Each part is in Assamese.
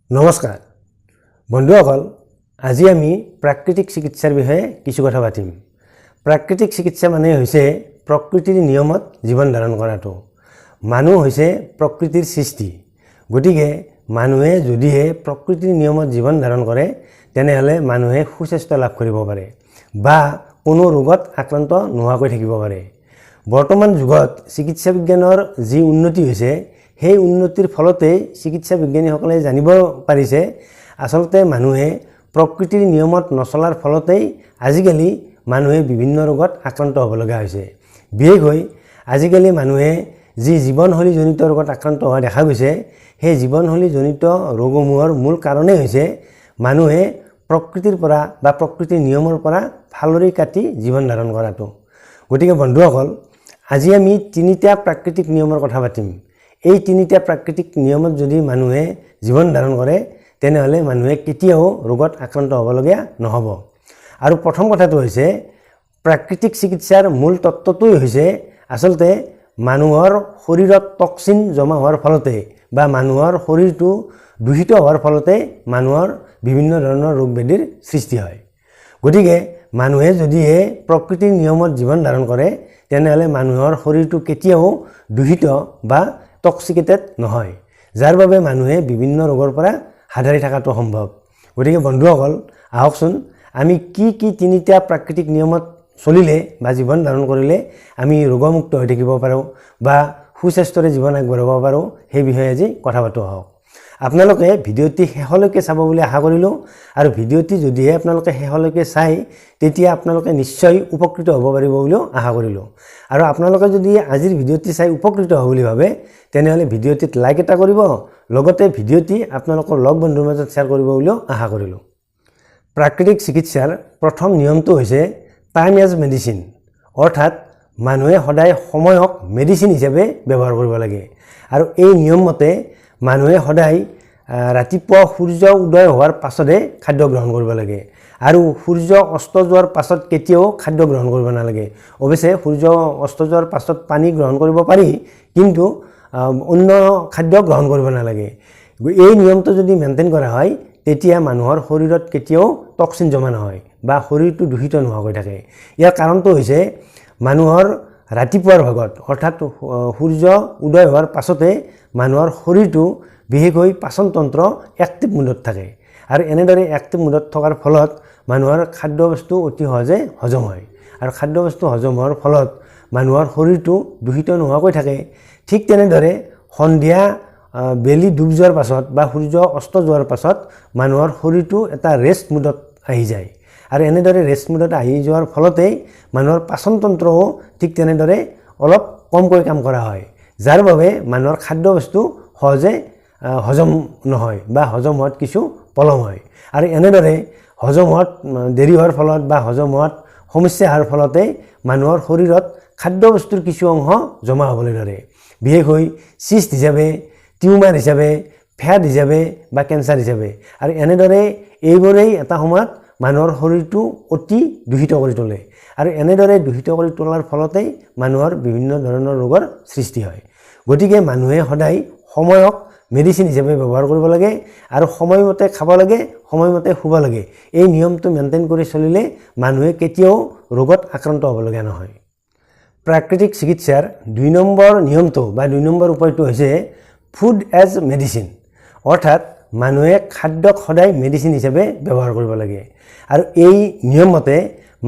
নমস্কাৰ বন্ধুসকল, আজি আমি প্ৰাকৃতিক চিকিৎসাৰ বিষয়ে কিছু কথা পাতিম। প্ৰাকৃতিক চিকিৎসা মানে হৈছে প্ৰকৃতিৰ নিয়মত জীৱন ধাৰণ কৰাটো। মানুহ হৈছে প্ৰকৃতিৰ সৃষ্টি, গতিকে মানুহে যদিহে প্ৰকৃতিৰ নিয়মত জীৱন ধাৰণ কৰে তেনেহ'লে মানুহে সুস্বাস্থ্য লাভ কৰিব পাৰে বা কোনো ৰোগত আক্ৰান্ত নোহোৱাকৈ থাকিব পাৰে। বৰ্তমান যুগত চিকিৎসা বিজ্ঞানৰ যি উন্নতি হৈছে সেই উন্নতিৰ ফলতে চিকিৎসা বিজ্ঞানীসকলে জানিব পাৰিছে আচলতে মানুহে প্ৰকৃতিৰ নিয়মত নচলাৰ ফলতেই আজিকালি মানুহে বিভিন্ন ৰোগত আক্ৰান্ত হ'ব লগা হৈছে। বিশেষকৈ আজিকালি মানুহে যি জীৱনশৈলীজনিত ৰোগত আক্ৰান্ত হোৱা দেখা গৈছে, সেই জীৱনশৈলীজনিত ৰোগসমূহৰ মূল কাৰণেই হৈছে মানুহে প্ৰকৃতিৰ পৰা বা প্ৰকৃতিৰ নিয়মৰ পৰা ফালৰি কাটি জীৱন ধাৰণ কৰাটো। গতিকে বন্ধুসকল, আজি আমি তিনিটা প্ৰাকৃতিক নিয়মৰ কথা পাতিম। এই তিনিটা প্ৰাকৃতিক নিয়মত যদি মানুহে জীৱন ধাৰণ কৰে তেনেহ'লে মানুহে কেতিয়াও ৰোগত আক্ৰান্ত হ'বলগীয়া নহ'ব। আৰু প্ৰথম কথাটো হৈছে প্ৰাকৃতিক চিকিৎসাৰ মূল তত্ত্বটোই হৈছে আচলতে মানুহৰ শৰীৰত টক্সিন জমা হোৱাৰ ফলতে বা মানুহৰ শৰীৰটো দূষিত হোৱাৰ ফলতে মানুহৰ বিভিন্ন ধৰণৰ ৰোগ ব্যাধিৰ সৃষ্টি হয়। গতিকে মানুহে যদিহে প্ৰকৃতিৰ নিয়মত জীৱন ধাৰণ কৰে তেনেহ'লে মানুহৰ শৰীৰটো কেতিয়াও দূষিত বা টক্সিকেটেড নহয়, যাৰ বাবে মানুহে বিভিন্ন ৰোগৰ পৰা হাত সাৰি থকাটো সম্ভৱ। গতিকে বন্ধুসকল, আহকচোন আমি কি তিনিটা প্ৰাকৃতিক নিয়মত চলিলে বা জীৱন ধাৰণ কৰিলে আমি ৰোগমুক্ত হৈ থাকিব পাৰোঁ বা সুস্বাস্থ্যৰে জীৱন আগবঢ়াব পাৰোঁ সেই বিষয়ে আজি কথা পাতোঁ আহক। আপোনালোকে ভিডিঅ'টি শেষলৈকে চাব বুলি আশা কৰিলোঁ আৰু ভিডিঅ'টি যদিহে আপোনালোকে শেষলৈকে চাই তেতিয়া আপোনালোকে নিশ্চয় উপকৃত হ'ব পাৰিব বুলিও আশা কৰিলোঁ। আৰু আপোনালোকে যদি আজিৰ ভিডিঅ'টি চাই উপকৃত হ'ব বুলি ভাবে তেনেহ'লে ভিডিঅ'টিত লাইক এটা কৰিব, লগতে ভিডিঅ'টি আপোনালোকৰ লগ বন্ধুৰ মাজত শ্বেয়াৰ কৰিব বুলিও আশা কৰিলোঁ। প্ৰাকৃতিক চিকিৎসাৰ প্ৰথম নিয়মটো হৈছে টাইম এজ মেডিচিন, অৰ্থাৎ মানুহে সদায় সময়ক মেডিচিন হিচাপে ব্যৱহাৰ কৰিব লাগে। আৰু এই নিয়ম মতে মানুহে সদায় ৰাতিপুৱা সূৰ্য উদয় হোৱাৰ পাছতহে খাদ্য গ্ৰহণ কৰিব লাগে আৰু সূৰ্য অস্ত যোৱাৰ পাছত কেতিয়াও খাদ্য গ্ৰহণ কৰিব নালাগে। অৱশ্যে সূৰ্য অস্ত যোৱাৰ পাছত পানী গ্ৰহণ কৰিব পাৰি, কিন্তু অন্য খাদ্য গ্ৰহণ কৰিব নালাগে। এই নিয়মটো যদি মেইনটেইন কৰা হয় তেতিয়া মানুহৰ শৰীৰত কেতিয়াও টক্সিন জমা নহয় বা শৰীৰটো দূষিত নোহোৱাকৈ থাকে। ইয়াৰ কাৰণটো হৈছে মানুহৰ ৰাতিপুৱাৰ ভাগত অৰ্থাৎ সূৰ্য উদয় হোৱাৰ পাছতে মানুহৰ শৰীৰটো বিশেষকৈ পাচনতন্ত্ৰ এক্টিভ মুডত থাকে আৰু এনেদৰে এক্টিভ মুডত থকাৰ ফলত মানুহৰ খাদ্যবস্তু অতি সহজে হজম হয় আৰু খাদ্যবস্তু হজম হোৱাৰ ফলত মানুহৰ শৰীৰটো দূষিত নোহোৱাকৈ থাকে। ঠিক তেনেদৰে সন্ধিয়া বেলি ডুব যোৱাৰ পাছত বা সূৰ্য অস্ত যোৱাৰ পাছত মানুহৰ শৰীৰটো এটা ৰেষ্ট মুডত আহি যায় আৰু এনেদৰে ৰেষ্ট মুডত আহি যোৱাৰ ফলতেই মানুহৰ পাচনতন্ত্ৰও ঠিক তেনেদৰে অলপ কমকৈ কাম কৰা হয়, যাৰ বাবে মানুহৰ খাদ্যবস্তু সহজে হজম নহয় বা হজম হোৱাত কিছু পলম হয়। আৰু এনেদৰে হজম হোৱাত দেৰি হোৱাৰ ফলত বা হজম হোৱাত সমস্যা হোৱাৰ ফলতে মানুহৰ শৰীৰত খাদ্যবস্তুৰ কিছু অংশ জমা হ'বলৈ ধৰে, বিশেষকৈ চিষ্ট হিচাপে, টিউমাৰ হিচাপে, ফেট হিচাপে বা কেঞ্চাৰ হিচাপে। আৰু এনেদৰে এইবোৰেই এটা সময়ত মানুহৰ শৰীৰটো অতি দূষিত কৰি তোলে আৰু এনেদৰে দূষিত কৰি তোলাৰ ফলতেই মানুহৰ বিভিন্ন ধৰণৰ ৰোগৰ সৃষ্টি হয়। গতিকে মানুহে সদায় সময়ক মেডিচিন হিচাপে ব্যৱহাৰ কৰিব লাগে আৰু সময়মতে খাব লাগে, সময়মতে শুব লাগে। এই নিয়মটো মেইনটেইন কৰি চলিলে মানুহে কেতিয়াও ৰোগত আক্ৰান্ত হ'বলগীয়া নহয়। প্ৰাকৃতিক চিকিৎসাৰ ২ নম্বৰ নিয়মটো বা ২ নম্বৰ উপায়টো হৈছে ফুড এজ মেডিচিন, অৰ্থাৎ মানুহে খাদ্যক সদায় মেডিচিন হিচাপে ব্যৱহাৰ কৰিব লাগে। আৰু এই নিয়ম মতে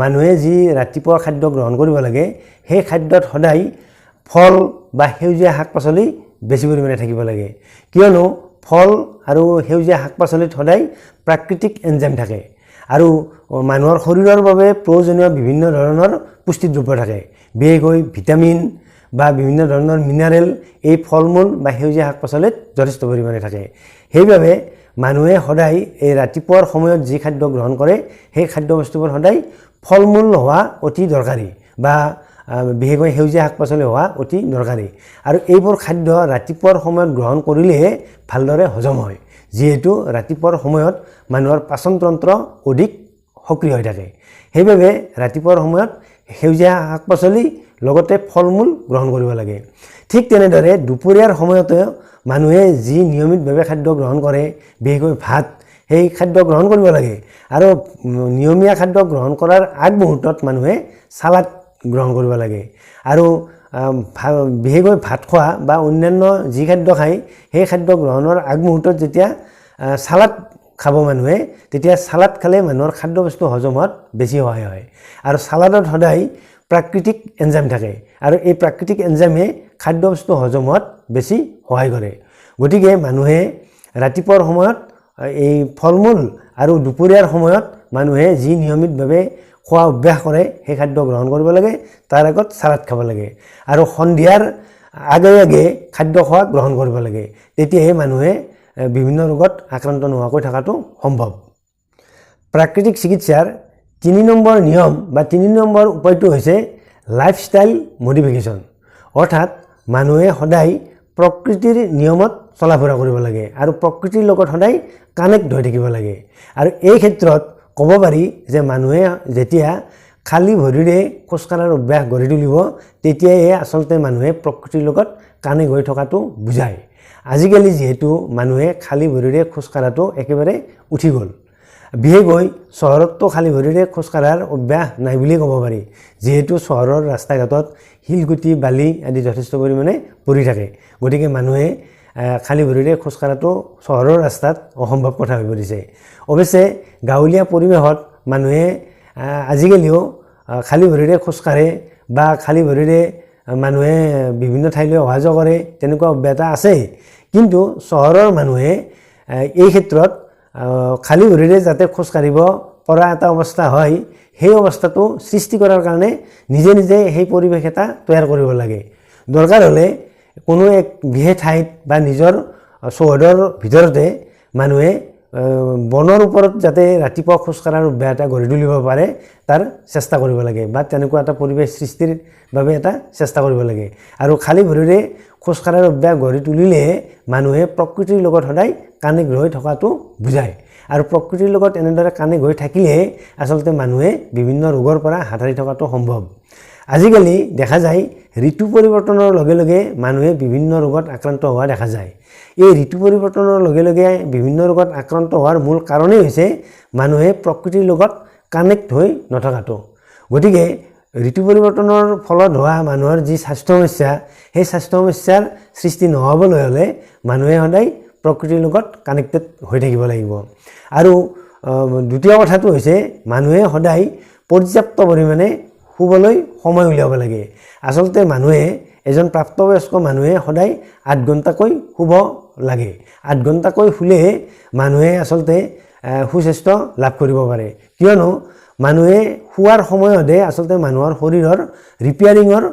মানুহে যি ৰাতিপুৱা খাদ্য গ্ৰহণ কৰিব লাগে সেই খাদ্যত সদায় ফল বা সেউজীয়া শাক পাচলি বেছি পৰিমাণে থাকিব লাগে, কিয়নো ফল আৰু সেউজীয়া শাক পাচলিত সদায় প্ৰাকৃতিক এনজাইম থাকে আৰু মানুহৰ শৰীৰৰ বাবে প্ৰয়োজনীয় বিভিন্ন ধৰণৰ পুষ্টিদ্ৰব্য থাকে, বিশেষকৈ ভিটামিন বা বিভিন্ন ধৰণৰ মিনাৰেল এই ফল মূল বা সেউজীয়া শাক পাচলিত যথেষ্ট পৰিমাণে থাকে। সেইবাবে মানুহে সদায় এই ৰাতিপুৱাৰ সময়ত যি খাদ্য গ্ৰহণ কৰে সেই খাদ্যবস্তুবোৰ সদায় ফল মূল হোৱা অতি দৰকাৰী বা বিশেষকৈ সেউজীয়া শাক পাচলি হোৱা অতি দৰকাৰী। আৰু এইবোৰ খাদ্য ৰাতিপুৱাৰ সময়ত গ্ৰহণ কৰিলেহে ভালদৰে হজম হয়, যিহেতু ৰাতিপুৱাৰ সময়ত মানুহৰ পাচনতন্ত্ৰ অধিক সক্ৰিয় হৈ থাকে। সেইবাবে ৰাতিপুৱাৰ সময়ত সেউজীয়া শাক পাচলি লগতে ফল মূল গ্ৰহণ কৰিব লাগে। ঠিক তেনেদৰে দুপৰীয়াৰ সময়তে মানুহে যি নিয়মিতভাৱে খাদ্য গ্ৰহণ কৰে, বিশেষকৈ ভাত, সেই খাদ্য গ্ৰহণ কৰিব লাগে। আৰু নিয়মীয়া খাদ্য গ্ৰহণ কৰাৰ আগমুহূৰ্তত মানুহে চালাড গ্ৰহণ কৰিব লাগে। আৰু বিশেষকৈ ভাত খোৱা বা অন্যান্য যি খাদ্য খায় সেই খাদ্য গ্ৰহণৰ আগমুহূৰ্তত যেতিয়া চালাড খাব মানুহে, তেতিয়া চালাড খালে মানুহৰ খাদ্যবস্তু হজম হোৱাত বেছি সহায় হয়। আৰু চালাডত সদায় প্ৰাকৃতিক এনজাইম থাকে, আৰু এই প্ৰাকৃতিক এনজাইমে খাদ্যবস্তু হজম হোৱাত বেছি সহায় কৰে। গতিকে মানুহে ৰাতিপুৱাৰ সময়ত এই ফল মূল আৰু দুপৰীয়াৰ সময়ত মানুহে যি নিয়মিতভাৱে খোৱা অভ্যাস কৰে সেই খাদ্য গ্ৰহণ কৰিব লাগে, তাৰ আগত চালাড খাব লাগে। আৰু সন্ধিয়াৰ আগে আগে খাদ্য খোৱা গ্ৰহণ কৰিব লাগে, তেতিয়াহে মানুহে বিভিন্ন ৰোগত আক্ৰান্ত নোহোৱাকৈ থকাটো সম্ভৱ। প্ৰাকৃতিক চিকিৎসাৰ 3 নম্বৰ নিয়ম বা 3 নম্বৰ উপায়টো হৈছে লাইফষ্টাইল মডিফিকেশ্যন। অৰ্থাৎ মানুহে সদায় প্ৰকৃতিৰ নিয়মত চলা ফুৰা কৰিব লাগে আৰু প্ৰকৃতিৰ লগত সদায় কানেক্ট হৈ থাকিব লাগে। আৰু এই ক্ষেত্ৰত ক'ব পাৰি যে মানুহে যেতিয়া খালী ভৰিৰে খোজকাঢ়াৰ অভ্যাস গঢ়ি তুলিব, তেতিয়াহে আচলতে মানুহে প্ৰকৃতিৰ লগত কানেক্ট হৈ থকাটো বুজায়। আজিকালি যিহেতু মানুহে খালী ভৰিৰে খোজকাঢ়াটো একেবাৰে উঠি গ'ল, বিশেষকৈ চহৰততো খালী ভৰিৰে খোজকাঢ়াৰ অভ্যাস নাই বুলি ক'ব পাৰি, যিহেতু চহৰৰ ৰাস্তা ঘাটত শিলগুটি বালি আদি যথেষ্ট পৰিমাণে পৰি থাকে। গতিকে মানুহে খালী ভৰিৰে খোজকাঢ়াটো চহৰৰ ৰাস্তাত অসম্ভৱ কথা হৈ পৰিছে। অৱশ্যে গাঁৱলীয়া পৰিৱেশত মানুহে আজিকালিও খালী ভৰিৰে খোজকাঢ়ে বা খালী ভৰিৰে মানুহে বিভিন্ন ঠাইলৈ অহা যোৱা কৰে, তেনেকুৱা অভ্যাস এটা আছে। কিন্তু চহৰৰ মানুহে এই ক্ষেত্ৰত খালী ভৰিৰে যাতে খোজকাঢ়িব পৰা এটা অৱস্থা হয়, সেই অৱস্থাটো সৃষ্টি কৰাৰ কাৰণে নিজে নিজে সেই পৰিৱেশ এটা তৈয়াৰ কৰিব লাগে। দৰকাৰ হ'লে কোনো এক বিশেষ ঠাইত বা নিজৰ চৌহদৰ ভিতৰতে মানুহে বনৰ ওপৰত যাতে ৰাতিপুৱা খোজকাঢ়াৰ অভ্যাস এটা গঢ়ি তুলিব পাৰে তাৰ চেষ্টা কৰিব লাগে, বা তেনেকুৱা এটা পৰিৱেশ সৃষ্টিৰ বাবে এটা চেষ্টা কৰিব লাগে। আৰু খালী ভৰিৰে খোজকাঢ়াৰ অভ্যাস গঢ়ি তুলিলে মানুহে প্ৰকৃতিৰ লগত সদায় কানেক্ট হৈ থকাটো বুজায়। আৰু প্ৰকৃতিৰ লগত এনেদৰে কানেক্ট হৈ থাকিলেহে আচলতে মানুহে বিভিন্ন ৰোগৰ পৰা হাত সাৰি থকাটো সম্ভৱ। আজিকালি দেখা যায় ঋতু পৰিৱৰ্তনৰ লগে লগে মানুহে বিভিন্ন ৰোগত আক্ৰান্ত হোৱা দেখা যায়। এই ঋতু পৰিৱৰ্তনৰ লগে লগে বিভিন্ন ৰোগত আক্ৰান্ত হোৱাৰ মূল কাৰণেই হৈছে মানুহে প্ৰকৃতিৰ লগত কানেক্ট হৈ নথকাটো। গতিকে ঋতু পৰিৱৰ্তনৰ ফলত হোৱা মানুহৰ যি স্বাস্থ্য সমস্যা, সেই স্বাস্থ্য সমস্যাৰ সৃষ্টি নহ'বলৈ হ'লে মানুহে সদায় প্ৰকৃতিৰ লগত কানেক্টেড হৈ থাকিব লাগিব। আৰু দ্বিতীয় কথাটো হৈছে মানুহে সদায় পৰ্যাপ্ত পৰিমাণে শুবলৈ সময় উলিয়াব লাগে। আচলতে মানুহে এজন প্ৰাপ্তবয়স্ক মানুহে সদায় 8 ঘণ্টাকৈ শুব লাগে। 8 ঘণ্টাকৈ শুলেহে মানুহে আচলতে সুস্বাস্থ্য লাভ কৰিব পাৰে, কিয়নো মানুহে শোৱাৰ সময়তহে আচলতে মানুহৰ শৰীৰৰ ৰিপেয়াৰিঙৰ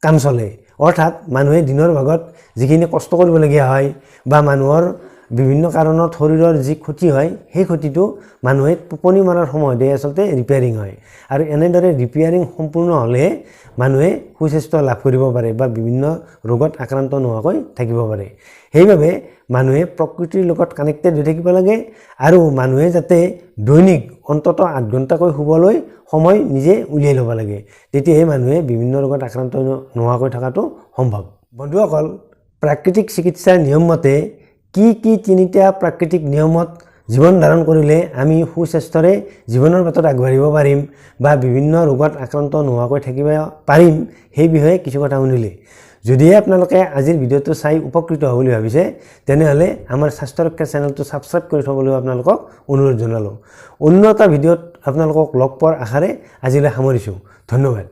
কাম চলে। অৰ্থাৎ মানুহে দিনৰ ভাগত যিখিনি কষ্ট কৰিবলগীয়া হয় বা মানুহৰ বিভিন্ন কাৰণত শৰীৰৰ যি ক্ষতি হয়, সেই ক্ষতিটো মানুহে টোপনি মৰাৰ সময়তে আচলতে ৰিপেয়াৰিং হয়। আৰু এনেদৰে ৰিপেয়াৰিং সম্পূৰ্ণ হ'লে মানুহে সুস্বাস্থ্য লাভ কৰিব পাৰে বা বিভিন্ন ৰোগত আক্ৰান্ত নোহোৱাকৈ থাকিব পাৰে। সেইবাবে মানুহে প্ৰকৃতিৰ লগত কানেক্টেড হৈ থাকিব লাগে, আৰু মানুহে যাতে দৈনিক অন্ততঃ 8 ঘণ্টাকৈ শুবলৈ সময় নিজে উলিয়াই ল'ব লাগে, তেতিয়াহে মানুহে বিভিন্ন ৰোগত আক্ৰান্ত নোহোৱাকৈ থকাটো সম্ভৱ। বন্ধুসকল, প্ৰাকৃতিক চিকিৎসাৰ নিয়ম মতে কি 3টা প্ৰাকৃতিক নিয়মত জীৱন ধাৰণ কৰিলে আমি সুস্বাস্থ্যৰে জীৱনৰ বাটত আগবাঢ়িব পাৰিম বা বিভিন্ন ৰোগত আক্ৰান্ত নোহোৱাকৈ থাকিব পাৰিম, সেই বিষয়ে কিছু কথা শুনিলে। যদিহে আপোনালোকে আজিৰ ভিডিঅ'টো চাই উপকৃত হ'ব বুলি ভাবিছে, তেনেহ'লে আমাৰ স্বাস্থ্য ৰক্ষা চেনেলটো ছাবস্ক্ৰাইব কৰি থ'বলৈ আপোনালোকক অনুৰোধ জনালোঁ। অন্য এটা ভিডিঅ'ত আপোনালোকক লগ পোৱাৰ আশাৰে আজিলৈ সামৰিছোঁ। ধন্যবাদ।